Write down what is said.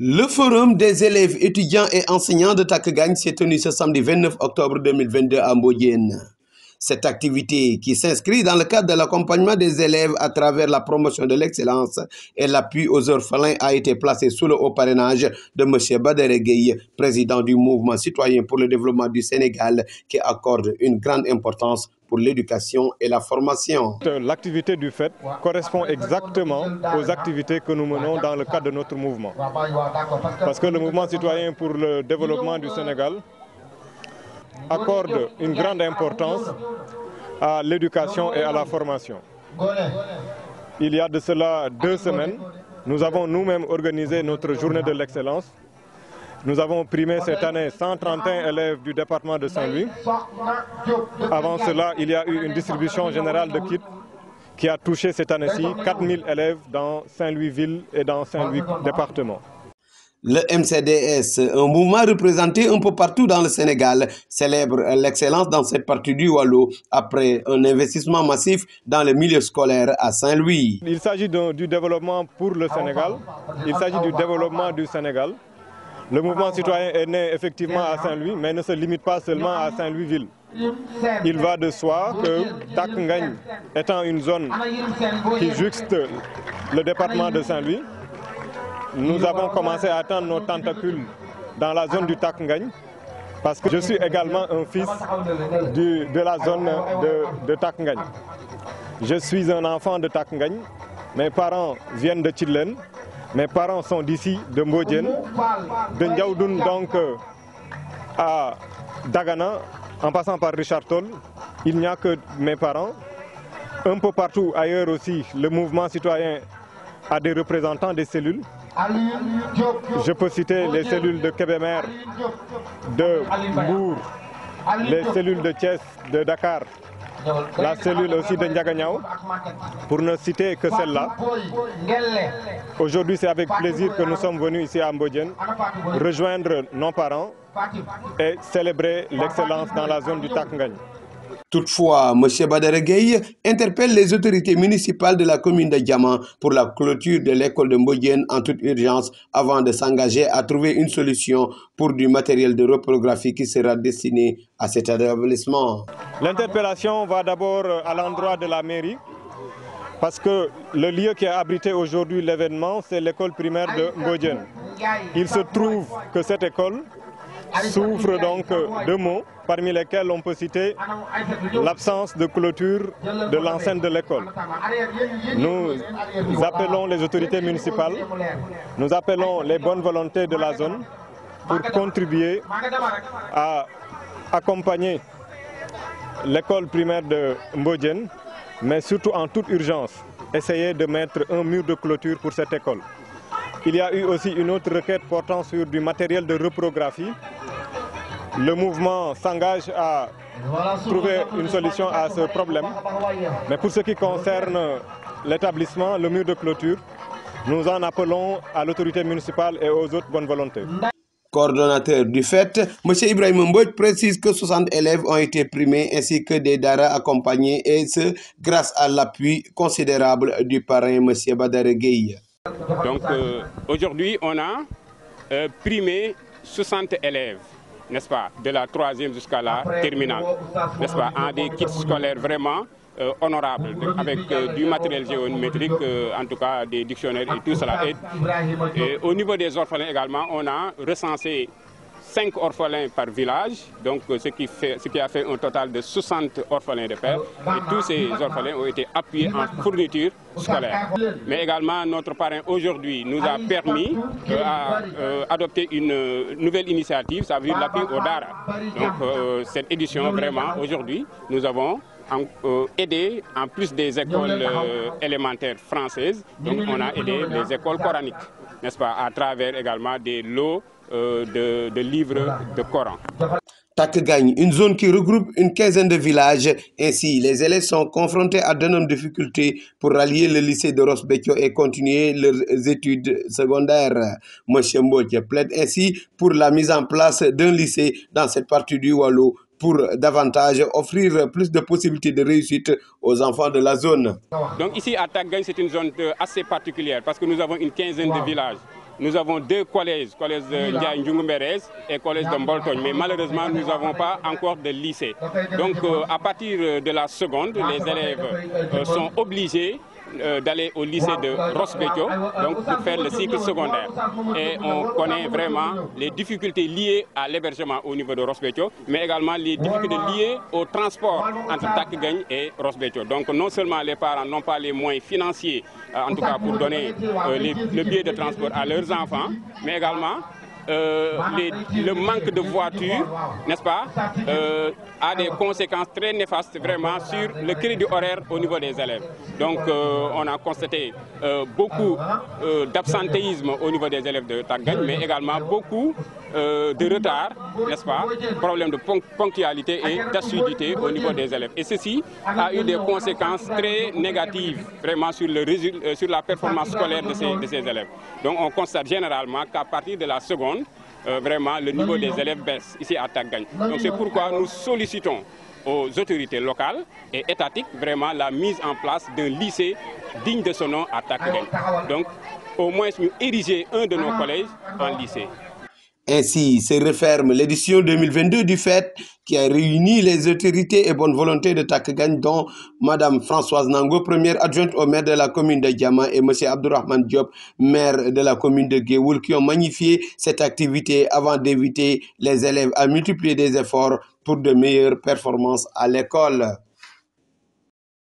Le forum des élèves, étudiants et enseignants de Takgagne s'est tenu ce samedi 29 octobre 2022 à Mbodiène. Cette activité, qui s'inscrit dans le cadre de l'accompagnement des élèves à travers la promotion de l'excellence et l'appui aux orphelins, a été placée sous le haut parrainage de M. Badere Gueye, président du mouvement citoyen pour le développement du Sénégal, qui accorde une grande importance pour l'éducation et la formation. L'activité du FED correspond exactement aux activités que nous menons dans le cadre de notre mouvement. Parce que le mouvement citoyen pour le développement du Sénégal accorde une grande importance à l'éducation et à la formation. Il y a de cela 2 semaines, nous avons nous-mêmes organisé notre journée de l'excellence. Nous avons primé cette année 131 élèves du département de Saint-Louis. Avant cela, il y a eu une distribution générale de kits qui a touché cette année-ci 4000 élèves dans Saint-Louis-Ville et dans Saint-Louis département. Le MCDS, un mouvement représenté un peu partout dans le Sénégal, célèbre l'excellence dans cette partie du Wallo après un investissement massif dans le milieu scolaire à Saint-Louis. Il s'agit du développement pour le Sénégal, il s'agit du développement du Sénégal. Le mouvement citoyen est né effectivement à Saint-Louis, mais ne se limite pas seulement à Saint-Louis-Ville. Il va de soi que Takgagne étant une zone qui jouxte le département de Saint-Louis, nous avons commencé à attendre nos tentacules dans la zone du Takgagne, parce que je suis également un fils de la zone de Takgagne. Je suis un enfant de Takgagne, mes parents viennent de Tchidlen, mes parents sont d'ici, de Mbodiène, de Ndiaoudoun donc à Dagana, en passant par Richard Toll. Il n'y a que mes parents. Un peu partout ailleurs aussi, le mouvement citoyen a des représentants des cellules. Je peux citer les cellules de Kébémer, de Mbour, les cellules de Thiès, de Dakar, la cellule aussi de Ndiaganiao, pour ne citer que celle-là. Aujourd'hui, c'est avec plaisir que nous sommes venus ici à Mbodiène rejoindre nos parents et célébrer l'excellence dans la zone du Takgagne. Toutefois, M. Badere Gueye interpelle les autorités municipales de la commune de Diamant pour la clôture de l'école de Mbodiène en toute urgence avant de s'engager à trouver une solution pour du matériel de reprographie qui sera destiné à cet établissement. L'interpellation va d'abord à l'endroit de la mairie parce que le lieu qui a abrité aujourd'hui l'événement, c'est l'école primaire de Mbodiène. Il se trouve que cette école souffre donc de maux, parmi lesquels on peut citer l'absence de clôture de l'enceinte de l'école. Nous appelons les autorités municipales, nous appelons les bonnes volontés de la zone pour contribuer à accompagner l'école primaire de Mbodiène, mais surtout en toute urgence, essayer de mettre un mur de clôture pour cette école. Il y a eu aussi une autre requête portant sur du matériel de reprographie. Le mouvement s'engage à trouver une solution à ce problème. Mais pour ce qui concerne l'établissement, le mur de clôture, nous en appelons à l'autorité municipale et aux autres bonnes volontés. Coordonnateur du FET, M. Ibrahim Mbodj précise que 60 élèves ont été primés ainsi que des daras accompagnés, et ce, grâce à l'appui considérable du parrain M. Badere Gueye. Donc aujourd'hui, on a primé 60 élèves, n'est-ce pas, de la 3e jusqu'à la terminale, n'est-ce pas, en des kits scolaires vraiment honorables, avec du matériel géométrique, en tout cas des dictionnaires et tout cela. Et au niveau des orphelins également, on a recensé 5 orphelins par village, donc ce qui a fait un total de 60 orphelins de père. Et tous ces orphelins ont été appuyés en fourniture scolaire. Mais également, notre parrain aujourd'hui nous a permis d'adopter une nouvelle initiative, ça veut dire l'appui au Dara. Donc cette édition, vraiment, aujourd'hui, nous avons aidé, en plus des écoles élémentaires françaises, donc on a aidé les écoles coraniques, n'est-ce pas, à travers également des lots de livres de Coran. Takgagne, une zone qui regroupe une quinzaine de villages. Ainsi, les élèves sont confrontés à d'énormes difficultés pour rallier le lycée de Ross-Béthio et continuer leurs études secondaires. M. Mbodj plaide ainsi pour la mise en place d'un lycée dans cette partie du Wallo pour davantage offrir plus de possibilités de réussite aux enfants de la zone. Donc ici à Takgagne, c'est une zone assez particulière parce que nous avons une quinzaine de villages. nous avons deux collèges, collège de Ndiaye Ndjoungoumbérez et collège de Mboltogne, mais malheureusement nous n'avons pas encore de lycée. Donc à partir de la seconde, les élèves sont obligés d'aller au lycée de Ross Béthio, donc pour faire le cycle secondaire. Et on connaît vraiment les difficultés liées à l'hébergement au niveau de Ross Béthio, mais également les difficultés liées au transport entre Takgagne et Ross Béthio. Donc non seulement les parents n'ont pas les moyens financiers, en tout cas pour donner le billet de transport à leurs enfants, mais également le manque de voitures, n'est-ce pas, a des conséquences très néfastes vraiment sur le crédit horaire au niveau des élèves. Donc on a constaté beaucoup d'absentéisme au niveau des élèves de Takgagne, mais également beaucoup de retard, n'est-ce pas, problème de ponctualité et d'assiduité au niveau des élèves. Et ceci a eu des conséquences très négatives vraiment sur la performance scolaire de ces élèves. Donc on constate généralement qu'à partir de la seconde, vraiment le niveau des élèves baisse ici à Takgagne. Donc c'est pourquoi nous sollicitons aux autorités locales et étatiques vraiment la mise en place d'un lycée digne de son nom à Takgagne. Donc au moins nous ériger un de nos collèges en lycée. Ainsi se referme l'édition 2022 du FET qui a réuni les autorités et bonne volonté de Takgagne, dont Mme Françoise Nango, première adjointe au maire de la commune de Diama, et M. Abdourahmane Diop, maire de la commune de Géoul, qui ont magnifié cette activité avant d'inviter les élèves à multiplier des efforts pour de meilleures performances à l'école.